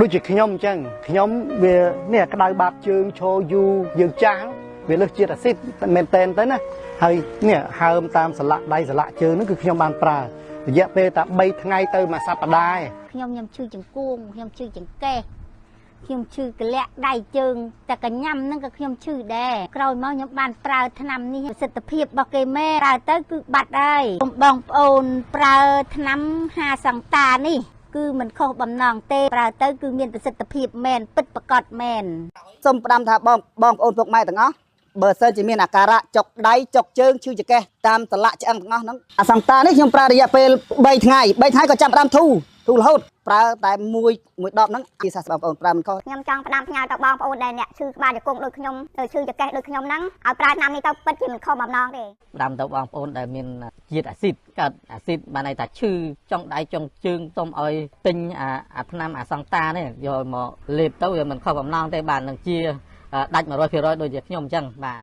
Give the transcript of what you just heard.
ដូចជាខ្ញុំវានេះក្តៅបាតជើងឈរយូរយើងចាស់វាលើសជាតិអាស៊ីតមែនតែនទៅណាហើយនេះហើមតាមស្លាកដៃស្លាកជើងហ្នឹងគឺខ្ញុំបានប្រើរយៈពេលតែ3ថ្ងៃទៅមួយសប្តាហ៍ខ្ញុំឈឺចង្គង់ខ្ញុំឈឺចង្កេះខ្ញុំឈឺកលាក់ដៃជើងតែកញ្ញាំហ្នឹងក៏ខ្ញុំឈឺដែរក្រោយមកខ្ញុំបានប្រើថ្នាំនេះប្រសិទ្ធភាពរបស់គេមែនប្រើទៅគឺបាត់ហើយបងប្អូនប្រើថ្នាំ5សង្តានេះគឺមិនខុសបំណងទេប្រើទៅគឺមានប្រសិទ្ធភាពមែនពិតប្រាកដមែនសូមផ្ដាំថាបងប្អូនពុកម៉ែទាំងអស់បើសិនជាមានអាការៈចុកដៃចុកជើងឈឺចង្កេះតាមតលាក់ឆ្អឹងទាំងអស់ហ្នឹងអាសង្តានេះខ្ញុំប្រើរយៈពេល3ថ្ងៃក៏ចាប់ផ្ដើមធូររហូតប្រើតែមួយដបហ្នឹងជាសាស្ត្របងប្អូនប្រើមិនខុសខ្ញុំចង់ផ្ដាំផ្ញើទៅបងប្អូនដែលអ្នកឈឺក្បាលជង្គង់ដូចខ្ញុំឈឺចង្កេះដូចខ្ញុំហ្នឹងឲ្យប្រើថ្នាំនេះទៅពិតជាមិនខុសបំណងទេផ្ដាំទៅបងប្អូនដែលមានជាតិអាស៊ីតកើតអាស៊ីតបានន័យថាឈឺចុងដៃចុងជើងសូមឲ្យទិញអាថ្នាំអាសង្តានេះយកមកលេបទៅវាមិនខុសបំណងទេបាទនឹងជាដាច់ 100% ដូចជាខ្ញុំអញ្ចឹងបាទ